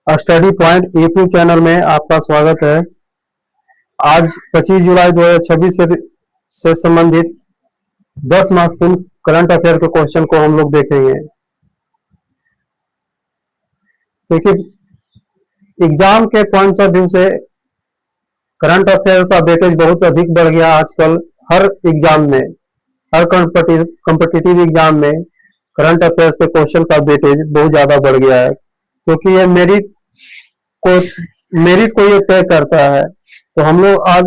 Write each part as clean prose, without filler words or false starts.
Study point YouTube channel में आपका स्वागत है। आज 25 जुलाई 2026 से संबंधित 10 महत्वपूर्ण करंट अफेयर के क्वेश्चन को हम लोग देखेंगे। देखिए, एग्जाम के पॉइंट्स ऑफ व्यू से करंट अफेयर का वेटेज बहुत अधिक बढ़ गया आजकल। हर एग्जाम में, हर कॉम्पिटिटिव एग्जाम में करंट अफेयर्स के क्वेश्चन का वेटेज बहुत ज्यादा बढ़ गया है, क्योंकि ये मेरिट को ये तय करता है। तो हम लोग आज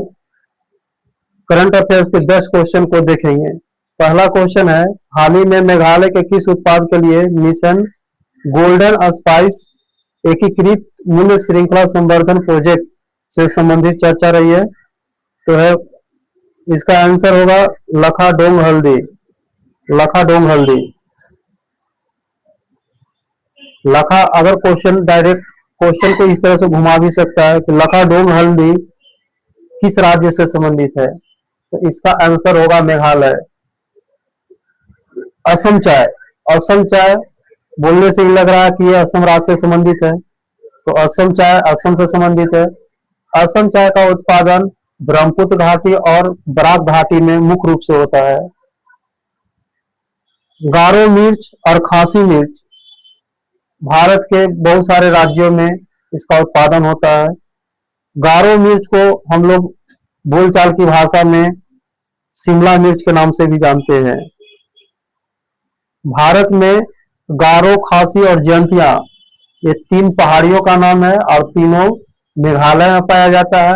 करंट अफेयर्स के 10 क्वेश्चन को देखेंगे। पहला क्वेश्चन है, हाल ही में मेघालय के किस उत्पाद के लिए मिशन गोल्डन स्पाइस एकीकृत मूल्य श्रृंखला संवर्धन प्रोजेक्ट से संबंधित चर्चा रही है? तो है इसका आंसर होगा लखाडोंग हल्दी। लखाडोंग हल्दी। लखा, अगर क्वेश्चन को इस तरह से घुमा भी सकता है कि लखाडोंग हल्दी किस राज्य से संबंधित है, तो इसका आंसर होगा मेघालय। असम चाय। असम चाय बोलने से ही लग रहा है कि यह असम राज्य से संबंधित है, तो असम चाय असम से संबंधित है। असम चाय का उत्पादन ब्रह्मपुत्र घाटी और बराक घाटी में मुख्य रूप से होता है। गारो मिर्च और खासी मिर्च भारत के बहुत सारे राज्यों में इसका उत्पादन होता है। गारो मिर्च को हम लोग बोलचाल की भाषा में शिमला मिर्च के नाम से भी जानते हैं। भारत में गारो, खासी और जयंतिया ये 3 पहाड़ियों का नाम है और तीनों मेघालय में पाया जाता है।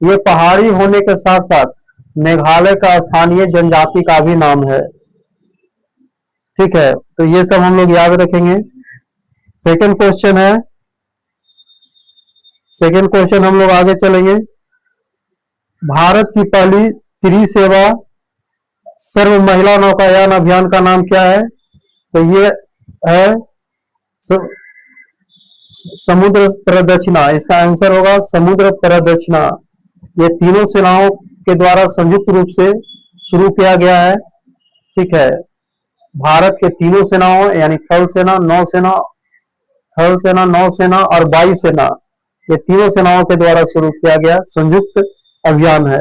ये पहाड़ी होने के साथ साथ मेघालय का स्थानीय जनजाति का भी नाम है। ठीक है, तो ये सब हम लोग याद रखेंगे। सेकंड क्वेश्चन हम लोग आगे चलेंगे। भारत की पहली त्रिसेवा सर्व महिला नौकायान अभियान का नाम क्या है? तो ये है समुद्र प्रदक्षिणा। इसका आंसर होगा समुद्र प्रदक्षिणा। ये तीनों सेनाओं के द्वारा संयुक्त रूप से शुरू किया गया है। ठीक है, भारत के तीनों सेनाओं यानी थल सेना, नौसेना और वायुसेना, ये तीनों सेनाओं के द्वारा शुरू किया गया संयुक्त अभियान है।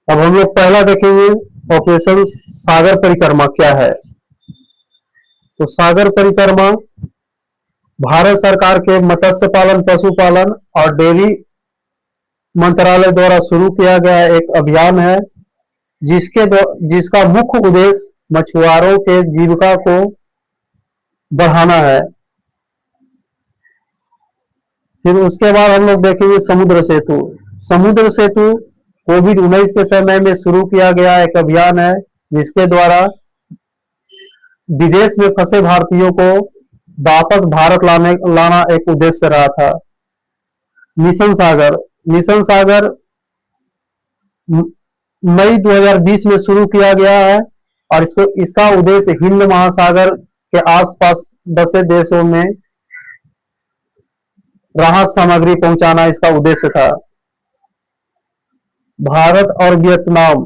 अब हम लोग पहला देखेंगे, ऑपरेशन सागर परिक्रमा क्या है। तो सागर परिक्रमा भारत सरकार के मत्स्य पालन, पशुपालन और डेयरी मंत्रालय द्वारा शुरू किया गया एक अभियान है, जिसका मुख्य उद्देश्य मछुआरों के जीविका को बढ़ाना है। फिर उसके बाद हम लोग देखेंगे समुद्र सेतु। समुद्र सेतु कोविड-19 के समय में शुरू किया गया एक अभियान है, जिसके द्वारा विदेश में फंसे भारतीयों को वापस भारत लाना एक उद्देश्य रहा था। मिशन सागर मई 2020 में शुरू किया गया है और इसका उद्देश्य हिंद महासागर के आसपास बसे देशों में राहत सामग्री पहुंचाना इसका उद्देश्य था। भारत और वियतनाम।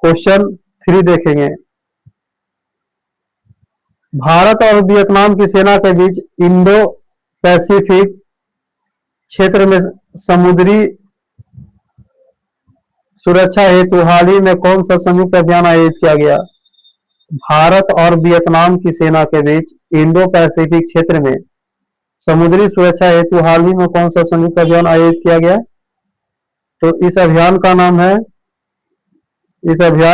क्वेश्चन 3 देखेंगे। भारत और वियतनाम की सेना के बीच इंडो पैसिफिक क्षेत्र में समुद्री सुरक्षा हेतु हाल ही में कौन सा संयुक्त अभियान आयोजित किया गया? भारत और वियतनाम की सेना के बीच इंडो पैसिफिक क्षेत्र में समुद्री सुरक्षा हेतु हाल ही में कौन सा संयुक्त अभियान आयोजित किया गया? तो इस अभियान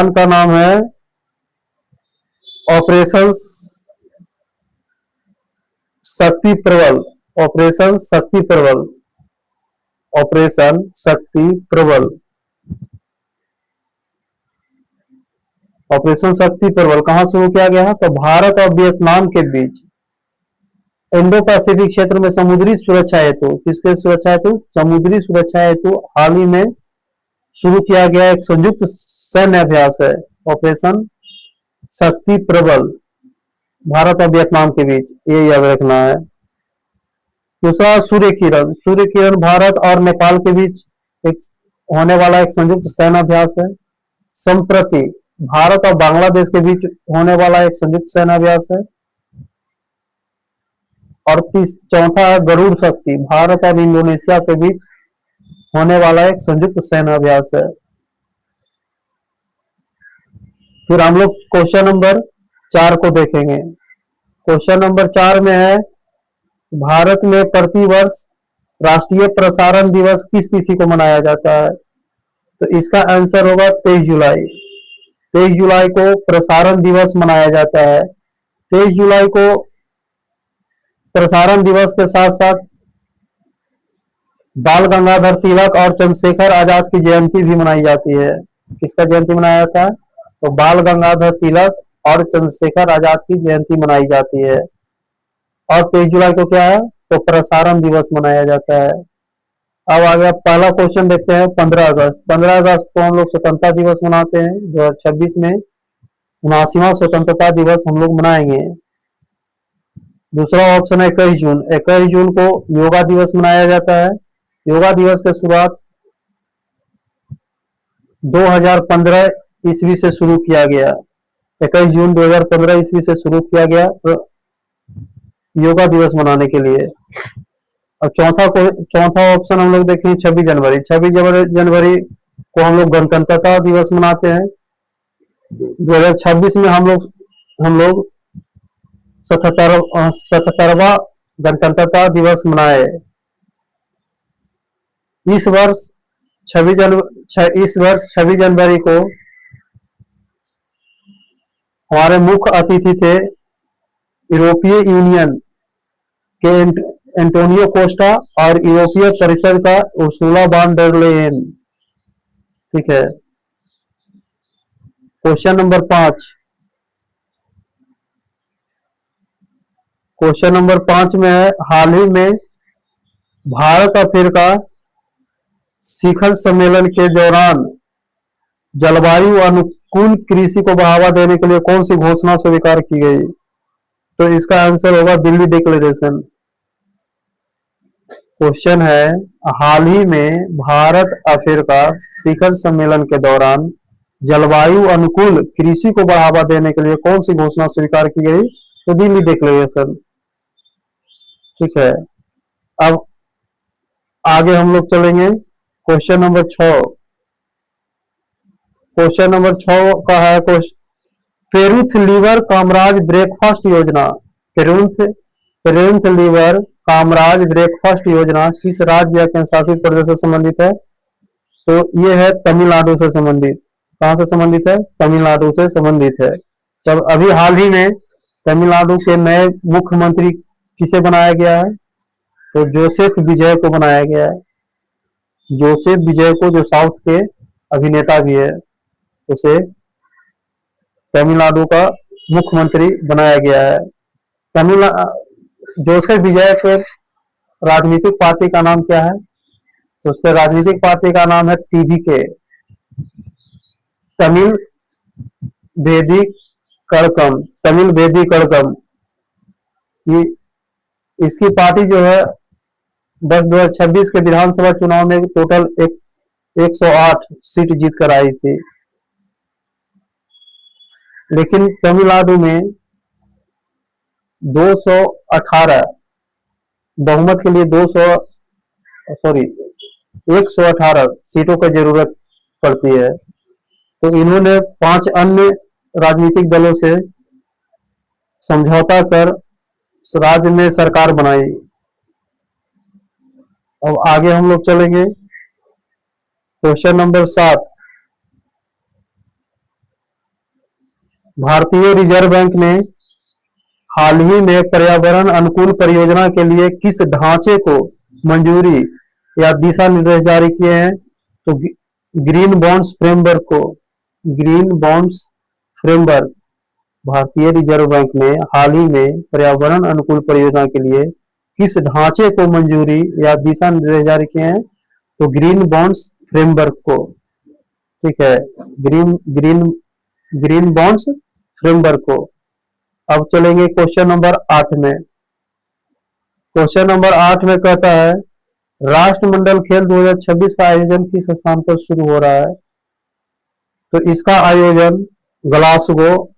का नाम है ऑपरेशन शक्ति प्रबल। ऑपरेशन शक्ति प्रबल। ऑपरेशन शक्ति प्रबल। ऑपरेशन शक्ति प्रबल कहां शुरू किया गया है? तो भारत और वियतनाम के बीच इंडो पैसिफिक क्षेत्र में समुद्री सुरक्षा हेतु, किसके सुरक्षा हेतु? समुद्री सुरक्षा हेतु हाल ही में शुरू किया गया एक संयुक्त सैन्य अभ्यास है, ऑपरेशन शक्ति प्रबल, भारत और वियतनाम के बीच, ये याद रखना है। दूसरा सूर्य किरण। सूर्य किरण भारत और नेपाल के बीच एक होने वाला एक संयुक्त सैन्य अभ्यास है। संप्रति भारत और बांग्लादेश के बीच होने वाला एक संयुक्त सेनाभ्यास है। और चौथा है गरुड़ शक्ति, भारत और इंडोनेशिया के बीच होने वाला एक संयुक्त सेनाभ्यास है। फिर हम लोग क्वेश्चन नंबर 4 को देखेंगे। क्वेश्चन नंबर 4 में है, भारत में प्रतिवर्ष राष्ट्रीय प्रसारण दिवस किस तिथि को मनाया जाता है? तो इसका आंसर होगा 23 जुलाई। 23 जुलाई को प्रसारण दिवस मनाया जाता है। 23 जुलाई को प्रसारण दिवस के साथ साथ बाल गंगाधर तिलक और चंद्रशेखर आजाद की जयंती भी मनाई जाती है। किसका जयंती मनाया जाता है? तो बाल गंगाधर तिलक और चंद्रशेखर आजाद की जयंती मनाई जाती है। और 23 जुलाई को क्या है? तो प्रसारण दिवस मनाया जाता है। अब आ गया पहला क्वेश्चन, देखते हैं 15 अगस्त। 15 अगस्त को हम लोग स्वतंत्रता दिवस मनाते हैं। 2026 में 79वां स्वतंत्रता दिवस हम लोग मनाएंगे। दूसरा ऑप्शन है 21 जून। 21 जून को योगा दिवस मनाया जाता है। योगा दिवस की शुरुआत 2015 ईस्वी से शुरू किया गया। 21 जून 2015 ईस्वी से शुरू किया गया योगा दिवस मनाने के लिए। और चौथा ऑप्शन हम लोग देखें 26 जनवरी। 26 जनवरी को हम लोग गणतंत्रता दिवस मनाते हैं। 2026 में हम लोग 77वां गणतंत्रता दिवस मनाए। इस वर्ष 26 जनवरी को हमारे मुख्य अतिथि थे यूरोपीय यूनियन के एंटोनियो कोस्टा और यूरोपीय परिषद का उर्सुला वॉन डर लेयन। ठीक है। Question number 5। क्वेश्चन नंबर 5 में है, हाल ही में भारत अफ्रीका शिखर सम्मेलन के दौरान जलवायु अनुकूल कृषि को बढ़ावा देने के लिए कौन सी घोषणा स्वीकार की गई? तो इसका आंसर होगा दिल्ली डिक्लेरेशन। क्वेश्चन है, हाल ही में भारत अफ्रीका शिखर सम्मेलन के दौरान जलवायु अनुकूल कृषि को बढ़ावा देने के लिए कौन सी घोषणा स्वीकार की गई? तो दिल्ली डिक्लेरेशन। ठीक है। अब आगे हम लोग चलेंगे क्वेश्चन नंबर 6। क्वेश्चन नंबर 6 का है, पेरुंथ लीवर कामराज ब्रेकफास्ट योजना। पेरुंथ लीवर कामराज ब्रेकफास्ट योजना किस राज्य या केंद्र शासित प्रदेश से संबंधित है? तो ये है तमिलनाडु से संबंधित। कहां से संबंधित है? तमिलनाडु से संबंधित है। तब अभी हाल ही में तमिलनाडु के नए मुख्यमंत्री किसे बनाया गया है? तो जोसेफ विजय को बनाया गया है। जोसेफ विजय को, जो साउथ के अभिनेता भी है, उसे तमिलनाडु का मुख्यमंत्री बनाया गया है। जोसेफ विजय के राजनीतिक पार्टी का नाम क्या है? तो उसके राजनीतिक पार्टी का नाम है टीवीके, तमिल वेदी कड़कम। तमिल वेदी कड़कम। ये इसकी पार्टी जो है 2026 के विधानसभा चुनाव में टोटल 108 सीट जीत कर आई थी। लेकिन तमिलनाडु में 218 बहुमत के लिए 118 सीटों की जरूरत पड़ती है। तो इन्होंने 5 अन्य राजनीतिक दलों से समझौता कर राज्य में सरकार बनाई। अब आगे हम लोग चलेंगे क्वेश्चन नंबर 7। भारतीय रिजर्व बैंक ने हाल ही में पर्यावरण अनुकूल परियोजना के लिए किस ढांचे को मंजूरी या दिशा निर्देश जारी किए हैं? तो ग्रीन बॉन्ड्स फ्रेमवर्क को। Green bonds framework. भारतीय रिजर्व बैंक ने हाल ही में पर्यावरण अनुकूल परियोजना के लिए किस ढांचे को मंजूरी या दिशा निर्देश जारी किए हैं? तो ग्रीन बॉन्ड्स फ्रेमवर्क को। ठीक है। ग्रीन बॉन्ड्स फ्रेमवर्क को। अब चलेंगे क्वेश्चन नंबर 8 में। क्वेश्चन नंबर 8 में कहता है, राष्ट्रमंडल खेल 2026 का आयोजन किस स्थान पर शुरू हो रहा है? तो इसका आयोजन ग्लासगो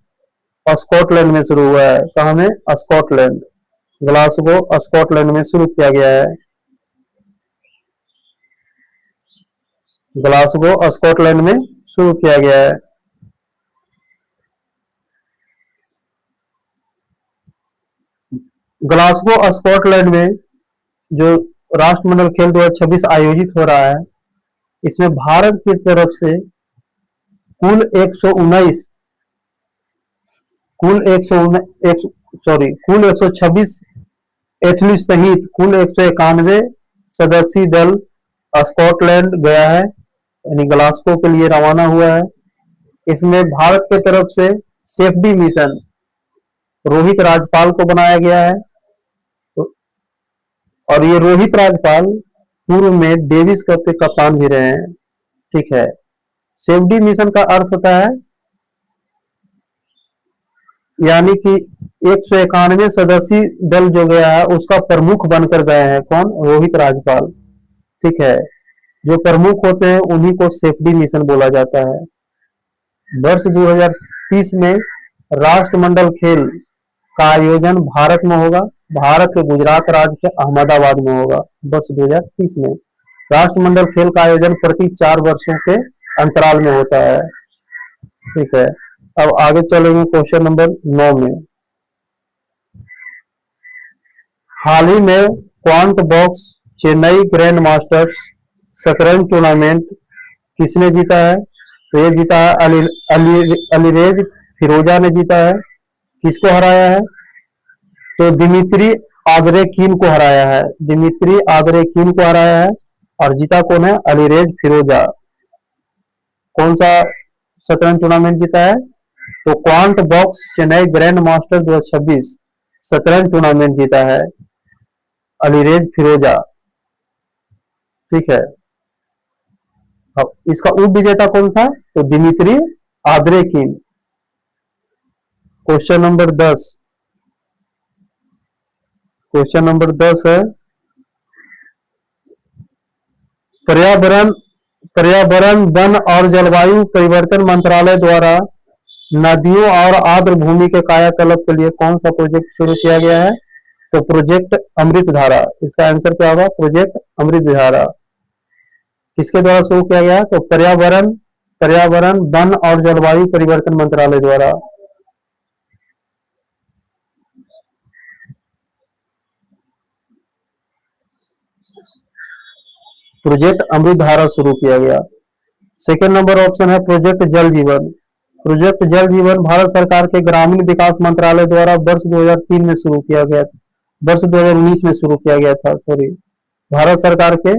स्कॉटलैंड में शुरू हुआ है। कहाँ में? स्कॉटलैंड। ग्लासगो स्कॉटलैंड में शुरू किया गया है। ग्लासगो स्कॉटलैंड में शुरू किया गया है। ग्लासगो स्कॉटलैंड में जो राष्ट्रमंडल खेल 2026 आयोजित हो रहा है, इसमें भारत की तरफ से कुल 119 कुल 126 एथलीट सहित कुल 191 सदस्यीय दल स्कॉटलैंड गया है, यानी ग्लासगो के लिए रवाना हुआ है। इसमें भारत की तरफ से सेफ्टी मिशन रोहित राजपाल को बनाया गया है, और ये रोहित राजपाल पूर्व में डेविस कप के कप्तान भी रहे हैं। ठीक है। सेफ्टी मिशन का अर्थ होता है यानी कि 191 सदस्यीय दल जो गया है उसका प्रमुख बनकर गए हैं। कौन? रोहित राजपाल। ठीक है। जो प्रमुख होते हैं उन्हीं को सेफ्टी मिशन बोला जाता है। वर्ष 2030 में राष्ट्रमंडल खेल का आयोजन भारत में होगा। भारत के गुजरात राज्य के अहमदाबाद में होगा। वर्ष 2030 में राष्ट्रमंडल खेल का आयोजन प्रति 4 वर्षों के अंतराल में होता है। ठीक है। अब आगे चलेंगे क्वेश्चन नंबर 9 में। हाल ही में quant box Chennai grand masters शतरंज टूर्नामेंट किसने जीता है? तो ये जीता है अलीरेज फिरोजा ने जीता है। किसको हराया है? तो दिमित्री आदरेकीन को हराया है। दिमित्री आदरेकीन को हराया है। और जीता कौन है? अलीरेज फिरोजा। कौन सा शतरंज टूर्नामेंट जीता है? तो quant box Chennai grand master 2026 शतरंज टूर्नामेंट जीता है अलीरेज फिरोजा। ठीक है। अब इसका उप विजेता कौन था? तो दिमित्री आदरेकीन। Question number 10। क्वेश्चन नंबर 10 है पर्यावरण वन और जलवायु परिवर्तन मंत्रालय द्वारा नदियों और आर्द्र भूमि के कायाकल्प के लिए कौन सा प्रोजेक्ट शुरू किया गया है? तो प्रोजेक्ट अमृत धारा। इसका आंसर क्या होगा? प्रोजेक्ट अमृत धारा। किसके द्वारा शुरू किया गया? तो पर्यावरण वन और जलवायु परिवर्तन मंत्रालय द्वारा। प्रोजेक्ट अमृत धारा शुरू किया गया। सेकेंड नंबर ऑप्शन है प्रोजेक्ट जल जीवन। प्रोजेक्ट जल जीवन भारत सरकार के ग्रामीण विकास मंत्रालय द्वारा वर्ष 2003 में शुरू किया गया। वर्ष 2019 में शुरू किया गया था। सॉरी, भारत सरकार के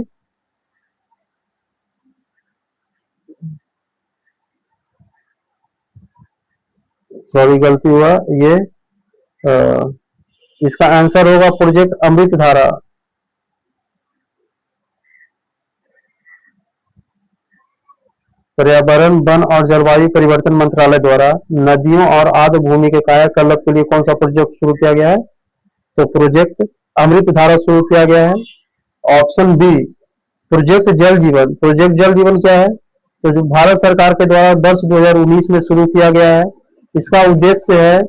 गलती हुआ ये इसका आंसर होगा प्रोजेक्ट अमृत धारा। पर्यावरण वन और जलवायु परिवर्तन मंत्रालय द्वारा नदियों और आर्द्र भूमि के कायाकल्प के लिए कौन सा प्रोजेक्ट शुरू किया गया है? तो प्रोजेक्ट अमृत धारा शुरू किया गया है। ऑप्शन बी प्रोजेक्ट जल जीवन। प्रोजेक्ट जल जीवन क्या है? तो जो भारत सरकार के द्वारा वर्ष 2019 में शुरू किया गया है। इसका उद्देश्य है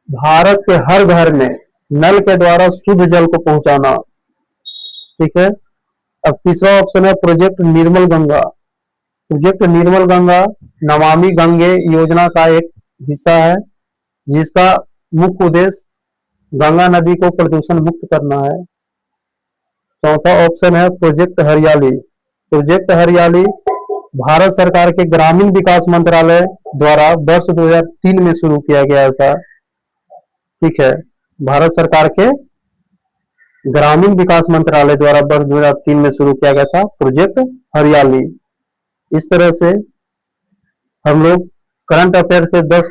भारत के हर घर में नल के द्वारा शुद्ध जल को पहुंचाना। ठीक है। अब तीसरा ऑप्शन है प्रोजेक्ट निर्मल गंगा। प्रोजेक्ट निर्मल गंगा नमामि गंगे योजना का एक हिस्सा है, जिसका मुख्य उद्देश्य गंगा नदी को प्रदूषण मुक्त करना है। चौथा ऑप्शन है प्रोजेक्ट हरियाली। प्रोजेक्ट हरियाली भारत सरकार के ग्रामीण विकास मंत्रालय द्वारा वर्ष 2003 में शुरू किया गया था। ठीक है। भारत सरकार के ग्रामीण विकास मंत्रालय द्वारा वर्ष 2003 में शुरू किया गया था प्रोजेक्ट हरियाली। इस तरह से हम लोग करंट अफेयर के 10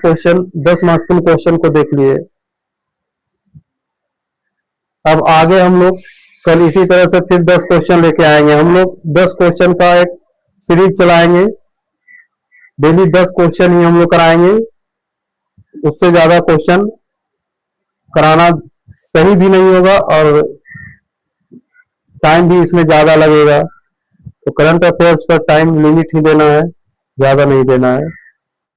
महत्वपूर्ण क्वेश्चन को देख लिए। अब आगे हम लोग कल इसी तरह से फिर 10 क्वेश्चन लेके आएंगे। हम लोग 10 क्वेश्चन का एक सीरीज चलाएंगे। डेली 10 क्वेश्चन ही हम लोग कराएंगे। उससे ज्यादा क्वेश्चन कराना सही भी नहीं होगा और टाइम भी इसमें ज्यादा लगेगा। तो करंट अफेयर्स पर टाइम लिमिट ही देना है, ज्यादा नहीं देना है।